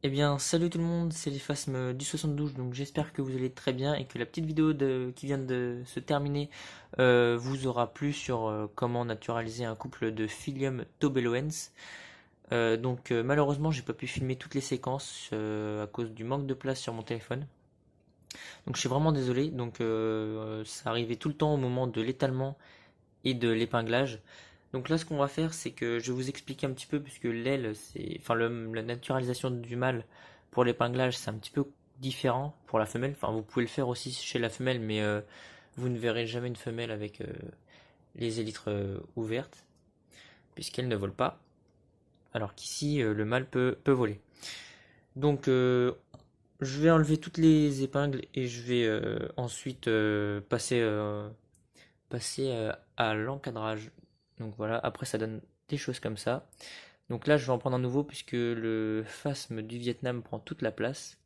Eh bien, salut tout le monde, c'est les Phasmes du 72, donc j'espère que vous allez très bien et que la petite vidéo qui vient de se terminer vous aura plu sur comment naturaliser un couple de Philium Tobeloens. Malheureusement, j'ai pas pu filmer toutes les séquences à cause du manque de place sur mon téléphone. Donc je suis vraiment désolé, ça arrivait tout le temps au moment de l'étalement et de l'épinglage. Donc là, ce qu'on va faire, c'est que je vais vous expliquer un petit peu, puisque l'aile, la naturalisation du mâle pour l'épinglage, c'est un petit peu différent pour la femelle. Enfin, vous pouvez le faire aussi chez la femelle, mais vous ne verrez jamais une femelle avec les élytres ouvertes, puisqu'elle ne vole pas, alors qu'ici, le mâle peut voler. Donc, je vais enlever toutes les épingles et je vais ensuite passer à l'encadrage. Donc voilà, après ça donne des choses comme ça. Donc là, je vais en prendre un nouveau puisque le phasme du Vietnam prend toute la place.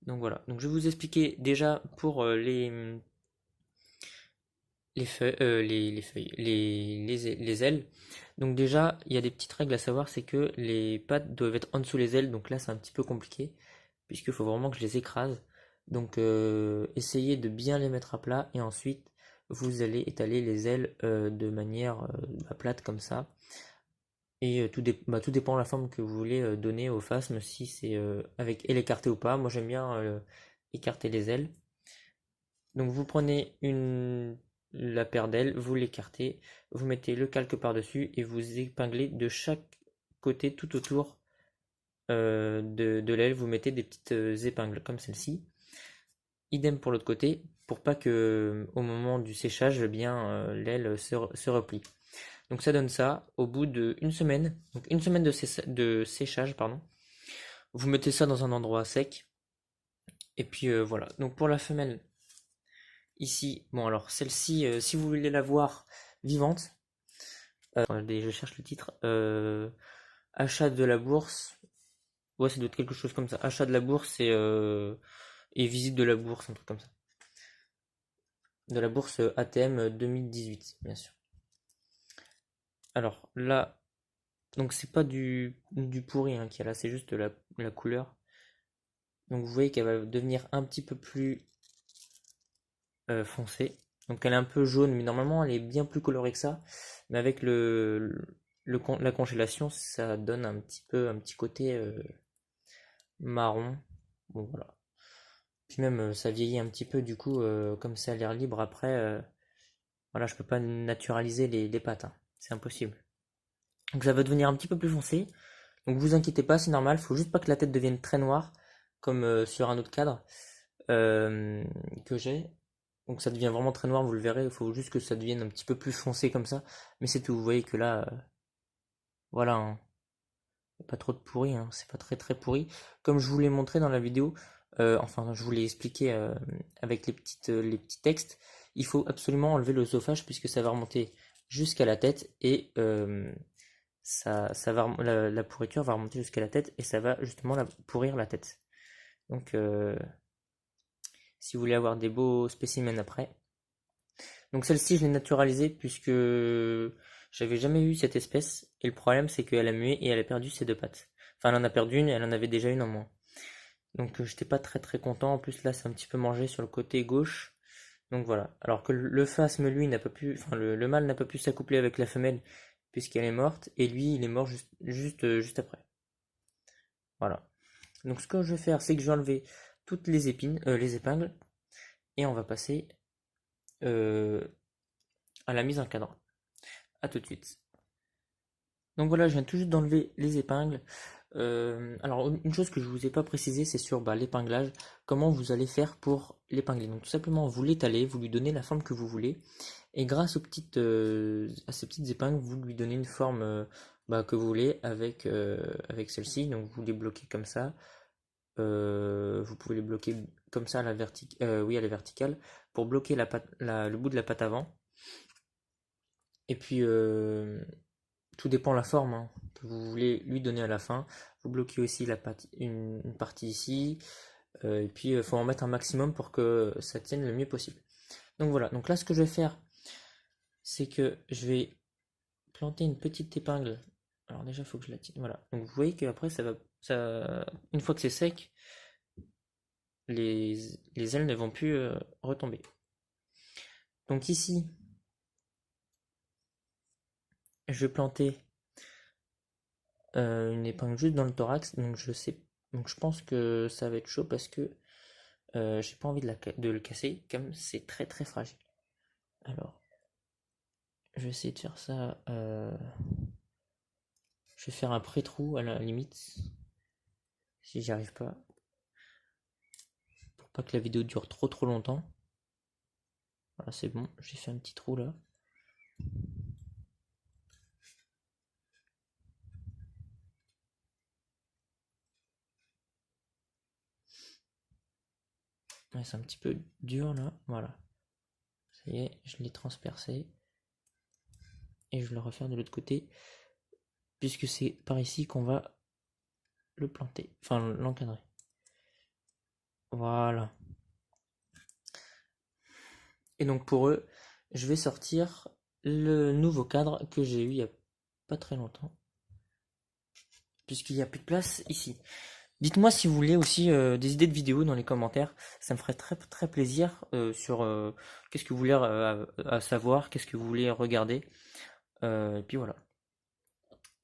Donc voilà, donc je vais vous expliquer déjà pour les feuilles, les ailes. Donc déjà, il y a des petites règles à savoir, c'est que les pattes doivent être en dessous les ailes. Donc là, c'est un petit peu compliqué puisqu'il faut vraiment que je les écrase. Donc essayez de bien les mettre à plat et ensuite vous allez étaler les ailes de manière plate comme ça. Et tout dépend de la forme que vous voulez donner au phasme, si c'est avec aile écartée ou pas. Moi j'aime bien écarter les ailes. Donc vous prenez la paire d'ailes, vous l'écartez, vous mettez le calque par-dessus et vous épinglez de chaque côté tout autour de l'aile. Vous mettez des petites épingles comme celle-ci. Idem pour l'autre côté, pour pas que au moment du séchage, eh bien l'aile se replie. Donc ça donne ça au bout d'une semaine, donc une semaine de séchage, pardon. Vous mettez ça dans un endroit sec. Et puis voilà. Donc pour la femelle, ici, bon alors celle-ci, si vous voulez la voir vivante, attendez, je cherche le titre. Achat de la bourse. Ouais, ça doit être quelque chose comme ça. Achat de la bourse et visite de la bourse, un truc comme ça. De la bourse ATM 2018, bien sûr. Alors là, donc c'est pas du pourri hein, qu'il y a là, c'est juste la couleur. Donc vous voyez qu'elle va devenir un petit peu plus foncée. Donc elle est un peu jaune, mais normalement elle est bien plus colorée que ça. Mais avec la congélation, ça donne un petit côté marron. Bon voilà. Puis même ça vieillit un petit peu du coup, comme ça à l'air libre après. Voilà, je peux pas naturaliser les pattes, hein. C'est impossible. Donc ça va devenir un petit peu plus foncé. Donc vous inquiétez pas, c'est normal. Faut juste pas que la tête devienne très noire, comme sur un autre cadre euh, que j'ai. Donc ça devient vraiment très noir, vous le verrez. Il faut juste que ça devienne un petit peu plus foncé comme ça. Mais c'est tout. Vous voyez que là, voilà, hein, y a pas trop de pourri, hein, c'est pas très très pourri. Comme je vous l'ai montré dans la vidéo, enfin je vous l'ai expliqué avec les petits textes, il faut absolument enlever l'œsophage puisque ça va remonter jusqu'à la tête et la pourriture va remonter jusqu'à la tête et ça va justement pourrir la tête. Donc si vous voulez avoir des beaux spécimens après. Donc celle-ci je l'ai naturalisée puisque j'avais jamais eu cette espèce et le problème c'est qu'elle a mué et elle a perdu ses deux pattes. Enfin elle en a perdu une et elle en avait déjà une en moins. Donc j'étais pas très très content. En plus là c'est un petit peu mangé sur le côté gauche. Donc voilà. Alors que le phasme lui n'a pas pu, enfin le mâle n'a pas pu s'accoupler avec la femelle puisqu'elle est morte et lui il est mort juste après. Voilà. Donc ce que je vais faire, c'est que je vais enlever toutes les épingles, et on va passer euh, à la mise en cadre. A tout de suite. Donc voilà, je viens tout juste d'enlever les épingles. Alors une chose que je vous ai pas précisé, c'est sur l'épinglage, comment vous allez faire pour l'épingler. Donc tout simplement, vous l'étalez, vous lui donnez la forme que vous voulez, et grâce à ces petites épingles, vous lui donnez une forme que vous voulez avec celle-ci. Donc vous les bloquez comme ça. Vous pouvez les bloquer comme ça oui, à la verticale pour bloquer le bout de la patte avant. Et puis tout dépend de la forme hein, que vous voulez lui donner à la fin. Vous bloquez aussi une partie ici. Et puis il faut en mettre un maximum pour que ça tienne le mieux possible. Donc voilà, donc là ce que je vais faire, c'est que je vais planter une petite épingle. Alors déjà il faut que je la tienne. Voilà. Donc vous voyez qu'après ça va une fois que c'est sec, les ailes ne vont plus retomber. Donc ici, je vais planter une épingle juste dans le thorax, donc je pense que ça va être chaud parce que j'ai pas envie de le casser, comme c'est très très fragile. Alors, je vais essayer de faire ça. Je vais faire un pré-trou à la limite, si j'y arrive pas, pour pas que la vidéo dure trop longtemps. Voilà, c'est bon, j'ai fait un petit trou là. Ouais, c'est un petit peu dur là, voilà. Ça y est, je l'ai transpercé. Et je vais le refaire de l'autre côté, puisque c'est par ici qu'on va le planter, enfin l'encadrer. Voilà. Et donc pour eux, je vais sortir le nouveau cadre que j'ai eu il y a pas très longtemps, puisqu'il n'y a plus de place ici. Dites-moi si vous voulez aussi des idées de vidéos dans les commentaires, ça me ferait très plaisir sur qu'est-ce que vous voulez à savoir, qu'est-ce que vous voulez regarder, et puis voilà.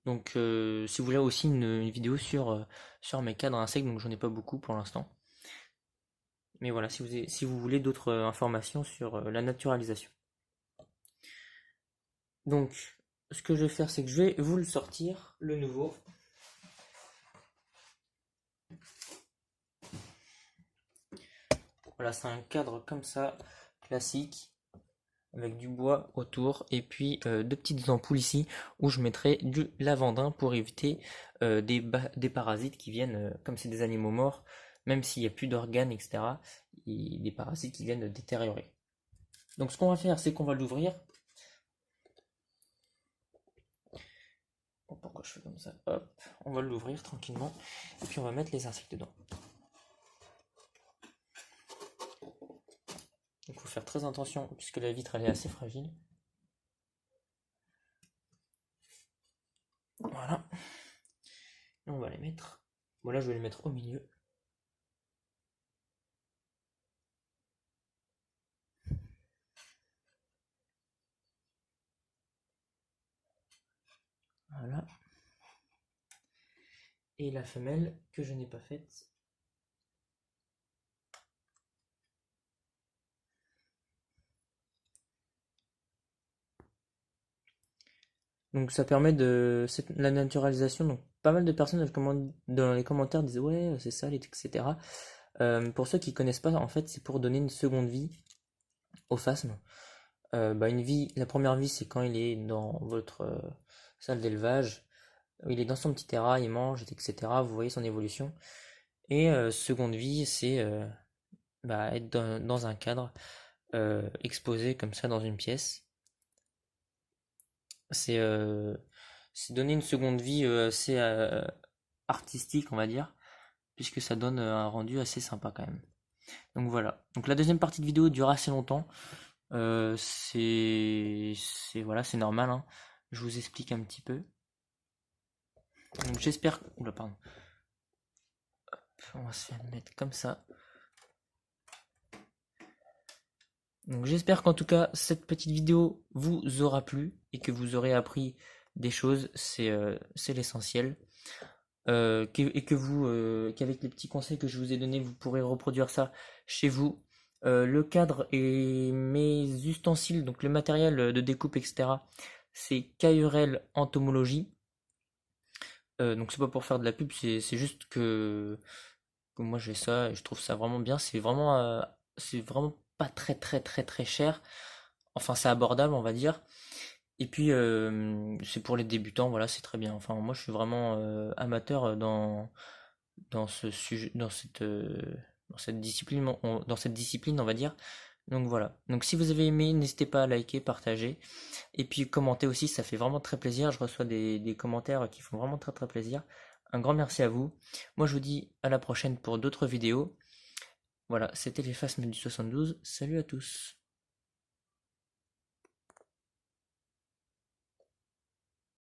Donc si vous voulez aussi une vidéo sur mes cadres insectes, donc j'en ai pas beaucoup pour l'instant. Mais voilà, si vous voulez d'autres informations sur la naturalisation. Donc, ce que je vais faire, c'est que je vais vous le sortir, le nouveau. Voilà, c'est un cadre comme ça, classique, avec du bois autour, et puis deux petites ampoules ici, où je mettrai du lavandin pour éviter des parasites qui viennent, comme c'est des animaux morts, même s'il n'y a plus d'organes, etc., des parasites qui viennent détériorer. Donc ce qu'on va faire, c'est qu'on va l'ouvrir. Pourquoi je fais comme ça? Hop, on va l'ouvrir tranquillement, et puis on va mettre les insectes dedans. Il faut faire très attention puisque la vitre elle est assez fragile. Voilà. Et on va les mettre. Voilà, je vais les mettre au milieu. Voilà. Et la femelle que je n'ai pas faite. Donc ça permet la naturalisation. Donc pas mal de personnes dans les commentaires disent ouais c'est sale etc. Pour ceux qui connaissent pas, en fait c'est pour donner une seconde vie au phasme. La première vie c'est quand il est dans votre salle d'élevage, il est dans son petit terrain, il mange etc. Vous voyez son évolution. Et seconde vie c'est être dans un cadre exposé comme ça dans une pièce. C'est donner une seconde vie assez artistique, on va dire, puisque ça donne un rendu assez sympa quand même. Donc voilà. Donc la deuxième partie de vidéo dure assez longtemps. Voilà, c'est normal, hein. Je vous explique un petit peu. Donc j'espère. Oula, pardon. Hop, on va se faire mettre comme ça. Donc j'espère qu'en tout cas cette petite vidéo vous aura plu et que vous aurez appris des choses, c'est l'essentiel. Qu'avec les petits conseils que je vous ai donnés, vous pourrez reproduire ça chez vous. Le cadre et mes ustensiles, donc le matériel de découpe, etc., c'est KURL Entomologie. Donc c'est pas pour faire de la pub, c'est juste que moi j'ai ça et je trouve ça vraiment bien. C'est vraiment pas très cher. Enfin, c'est abordable, on va dire. Et puis, c'est pour les débutants, voilà, c'est très bien. Enfin, moi, je suis vraiment amateur dans ce sujet, dans cette discipline, on va dire. Donc voilà. Donc si vous avez aimé, n'hésitez pas à liker, partager. Et puis commenter aussi, ça fait vraiment très plaisir. Je reçois des commentaires qui font vraiment très plaisir. Un grand merci à vous. Moi, je vous dis à la prochaine pour d'autres vidéos. Voilà, c'était les Phasmes du 72. Salut à tous.